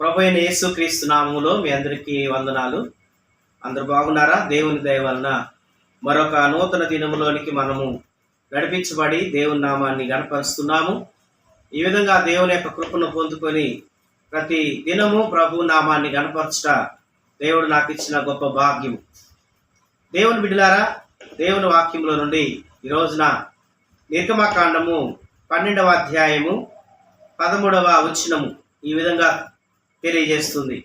ప్రభు అయిన యేసుక్రీస్తు నామములో మీ అందరికీ వందనాలు. అందరూ బాగున్నారా? దేవుని దయ వలన మరొక నూతన దినములోనికి మనము నడిపించబడి దేవుని నామాన్ని గణపరుస్తున్నాము. ఈ విధంగా దేవుని యొక్క కృపను పొందుకొని ప్రతి దినము ప్రభు నామాన్ని గణపరచుట దేవుడు నాకు ఇచ్చిన గొప్ప భాగ్యం. దేవుని బిడ్డలారా, దేవుని వాక్యంలో నుండి ఈ రోజున నిర్గమకాండము 12వ అధ్యాయము 13వ వచనము ఈ విధంగా తెలియజేస్తుంది.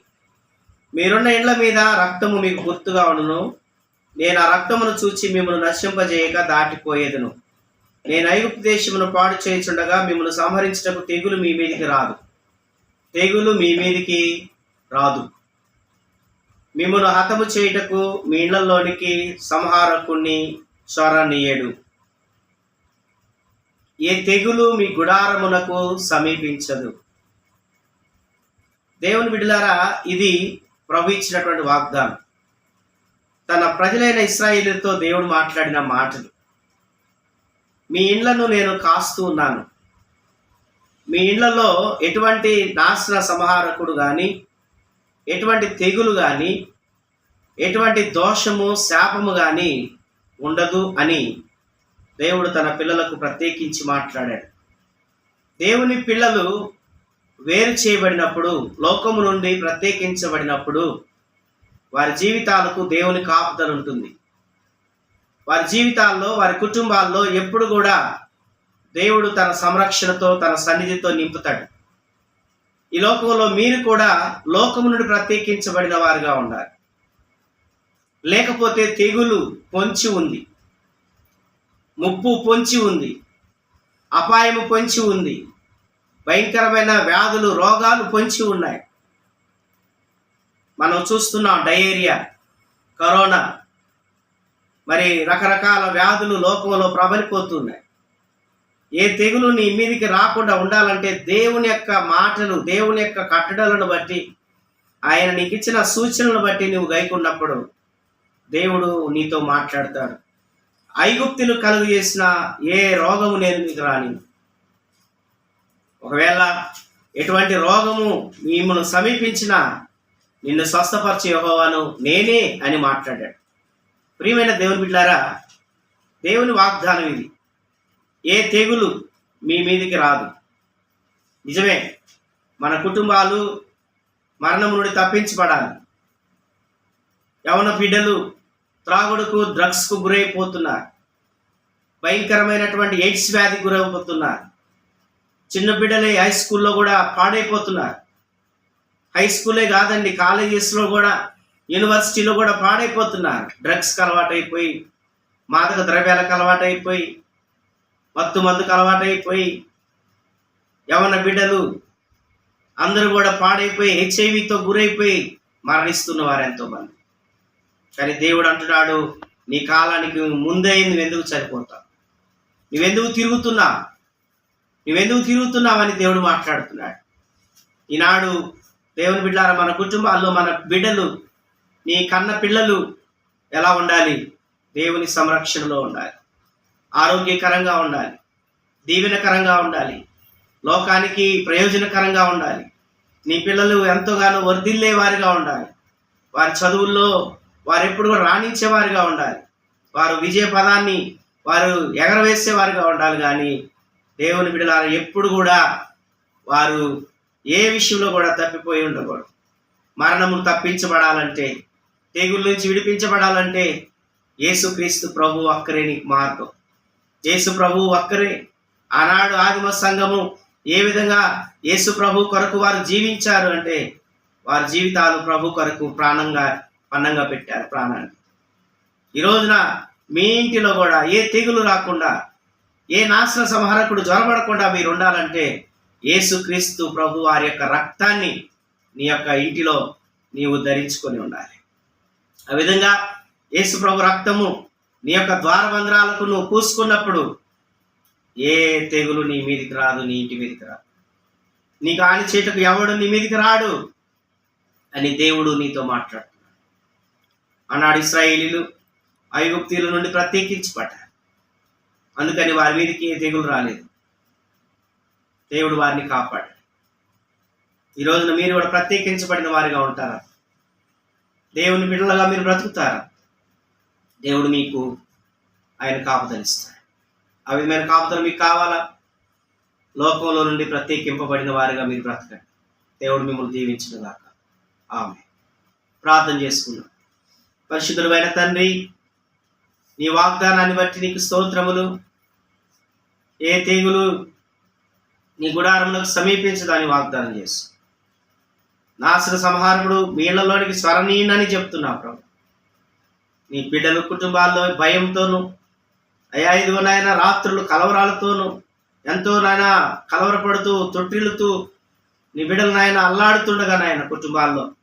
మీరున్న ఇండ్ల మీద రక్తము మీకు గుర్తుగా ఉండును. నేను ఆ రక్తమును చూచి మిమ్మల్ని నశింపజేయక దాటిపోయేదును. నేను ఐగుప్తు దేశమును పాడు చేయుచుండగా మిమ్మల్ని సంహరించుటకు తెగులు మీ మీదికి రాదు. తెగులు మీ మీదికి రాదు. మిమ్మల్ని హతము చేయుటకు మీ ఇళ్లలోనికి సంహారకుణ్ణి చొరనీయడు. ఏ తెగులు మీ గుడారమునకు సమీపించదు. దేవుని బిడ్డలారా, ఇది ప్రభు ఇచ్చినటువంటి వాగ్దానం. తన ప్రజలైన ఇశ్రాయేలుతో దేవుడు మాట్లాడిన మాటలు. మీ ఇండ్లను నేను కాస్తూ ఉన్నాను. మీ ఇండ్లలో ఎటువంటి నాశన సంహారకుడు కానీ, ఎటువంటి తెగులు కానీ, ఎటువంటి దోషము శాపము కానీ ఉండదు అని దేవుడు తన పిల్లలకు ప్రత్యేకించి మాట్లాడాడు. దేవుని పిల్లలు వేరు చేయబడినప్పుడు, లోకము నుండి ప్రత్యేకించబడినప్పుడు వారి జీవితాలకు దేవుని కాపుదల ఉంటుంది. వారి జీవితాల్లో, వారి కుటుంబాల్లో ఎప్పుడు కూడా దేవుడు తన సంరక్షణతో, తన సన్నిధితో నింపుతాడు. ఈ లోకంలో మీరు కూడా లోకము నుండి ప్రత్యేకించబడిన వారుగా ఉండాలి. లేకపోతే తెగులు పొంచి ఉంది, ముప్పు పొంచి ఉంది, అపాయము పొంచి ఉంది, భయంకరమైన వ్యాధులు, రోగాలు పొంచి ఉన్నాయి. మనం చూస్తున్నాం డయేరియా, కరోనా, మరి రకరకాల వ్యాధులు లోకంలో ప్రబలిపోతున్నాయి. ఏ తెగులు నీ మీదికి రాకుండా ఉండాలంటే దేవుని యొక్క మాటలు, దేవుని యొక్క కట్టడలను బట్టి, ఆయన నీకు ఇచ్చిన సూచనలను బట్టి నువ్వు గైకున్నప్పుడు దేవుడు నీతో మాట్లాడతాడు. ఐగుప్తులు కలుగు చేసిన ఏ రోగము నేను నీకు రాని. ఒకవేళ ఎటువంటి రోగము మిమ్మల్ని సమీపించినా నిన్ను స్వస్థపరిచే యెహోవాను నేనే అని మాట్లాడాడు. ప్రియమైన దేవుని బిడ్డలారా, దేవుని వాగ్దానం ఇది. ఏ తెగులు మీ మీదికి రాదు. నిజమే, మన కుటుంబాలు మరణం నుండి తప్పించబడాలి. యవన బిడ్డలు త్రాగుడుకు, డ్రగ్స్కు గురైపోతున్నారు. భయంకరమైనటువంటి ఎయిడ్స్ వ్యాధికి గురైపోతున్నారు. చిన్న బిడ్డలే హై స్కూల్లో కూడా పాడైపోతున్నారు. హై స్కూలే కాదండి, కాలేజెస్లో కూడా, యూనివర్సిటీలో కూడా పాడైపోతున్నారు. డ్రగ్స్కి అలవాటైపోయి, మాదక ద్రవ్యాలకు అలవాటైపోయి, మత్తు మందుకు అలవాటైపోయి యవన బిడ్డలు అందరూ కూడా పాడైపోయి హెచ్ఐవితో గురైపోయి మరణిస్తున్న వారు ఎంతోమంది. కానీ దేవుడు అంటున్నాడు, నీ కాలానికి ముందే నువ్వెందుకు చనిపోతావు, నువ్వెందుకు తిరుగుతున్నావని దేవుడు మాట్లాడుతున్నాడు. ఈనాడు దేవుని బిడ్డలారా, మన కుటుంబాల్లో మన బిడ్డలు, నీ కన్న పిల్లలు ఎలా ఉండాలి? దేవుని సంరక్షణలో ఉండాలి, ఆరోగ్యకరంగా ఉండాలి, దీవెనకరంగా ఉండాలి, లోకానికి ప్రయోజనకరంగా ఉండాలి. నీ పిల్లలు ఎంతోగానో వర్ధిల్లే వారిగా ఉండాలి. వారి చదువుల్లో వారు ఎప్పుడు కూడా రాణించేవారిగా ఉండాలి. వారు విజయ పదాన్ని వారు ఎగరవేసేవారిగా ఉండాలి. కానీ దేవుని బిడ్డలారా, ఎప్పుడు కూడా వారు ఏ విషయంలో కూడా తప్పిపోయి ఉండకూడదు. మరణము తప్పించబడాలంటే, తెగుళ్ళ నుంచి విడిపించబడాలంటే యేసుక్రీస్తు ప్రభు ఒక్కరే నీకు మార్గం. యేసు ప్రభు ఒక్కరే. ఆనాడు ఆదిమ సంఘము ఏ విధంగా యేసు ప్రభు కొరకు వారు జీవించారు అంటే, వారి జీవితాలు ప్రభు కొరకు పన్నంగా పెట్టారు ప్రాణాన్ని. ఈ రోజున మీ ఇంటిలో కూడా ఏ తెగులు రాకుండా, ఏ నాశన సంహారకుడు జ్వరపడకుండా మీరు ఉండాలంటే యేసుక్రీస్తు ప్రభు వారి యొక్క రక్తాన్ని నీ యొక్క ఇంటిలో నీవు ధరించుకొని ఉండాలి. ఆ విధంగా యేసు ప్రభు రక్తము నీ యొక్క ద్వారబంధరాలకు నువ్వు పూసుకున్నప్పుడు ఏ తెగులు నీ మీదికి రాదు, నీ ఇంటి మీదికి రాదు. నీకు హాని చేయటకు ఎవడు నీ మీదికి రాడు అని దేవుడు నీతో మాట్లాడుతున్నాడు. ఆనాడు ఇశ్రాయేలీలు ఐగుప్తీయుల నుండి ప్రత్యేకించబడ్డారు. అందుకని వారి మీదకి ఏ తెగులు రాలేదు. దేవుడు వారిని కాపాడాడు. ఈ రోజున మీరు కూడా ప్రత్యేకించబడిన వారిగా ఉంటారా? దేవుని బిడ్డలుగా మీరు బ్రతుకుతారా? దేవుడు మీకు ఆయన కాపుదలిస్తాడు. ఆ విధమైన కాపుదలు మీకు కావాలా? లోకంలో నుండి ప్రత్యేకింపబడిన వారిగా మీరు బ్రతకండి. దేవుడు మిమ్మల్ని దీవించుగాక. ఆమేన్. ప్రార్థన చేసుకుందాం. పరిశుద్ధుడైన తండ్రి, నీ వాగ్దానాన్ని బట్టి నీకు స్తోత్రములు. ఏ తెగులు నీ గుడారములకు సమీపించదని వాగ్దానం చేసు. నాశన సంహారకుడు మీళ్లలోనికి స్వరణీయునని చెప్తున్నా ప్రభు. నీ బిడ్డలు కుటుంబాల్లో భయంతోనూ, అయ్యా ఇదిగో నాయన రాత్రులు కలవరాలతోనూ ఎంతో నాయన కలవరపడుతూ తొట్టిల్లుతూ నీ బిడ్డలు నాయన అల్లాడుతుండగా నాయన కుటుంబాల్లో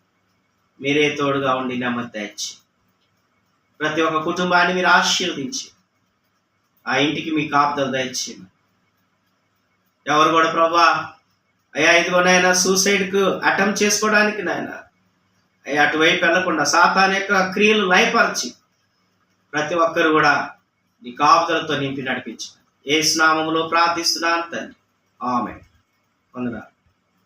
మీరే తోడుగా ఉండి నెమ్మది దయచి ప్రతి ఒక్క కుటుంబాన్ని మీరు ఆశీర్వదించి ఆ ఇంటికి మీ కాపుదలు దయచేయండి. ఎవరు కూడా ప్రభా అయ్యా ఇదిగో నాయన సూసైడ్కు అటెంప్ట్ చేసుకోవడానికి నాయన అయ్యా అటువైపు వెళ్లకుండా సాతాను యొక్క క్రియలు లయపరిచి ప్రతి ఒక్కరు కూడా నీ కాపుదలతో నింపి నడిపించు. యేసు నామములో ప్రార్థిస్తున్నాను తండ్రి. ఆమేన్. వందనాలు.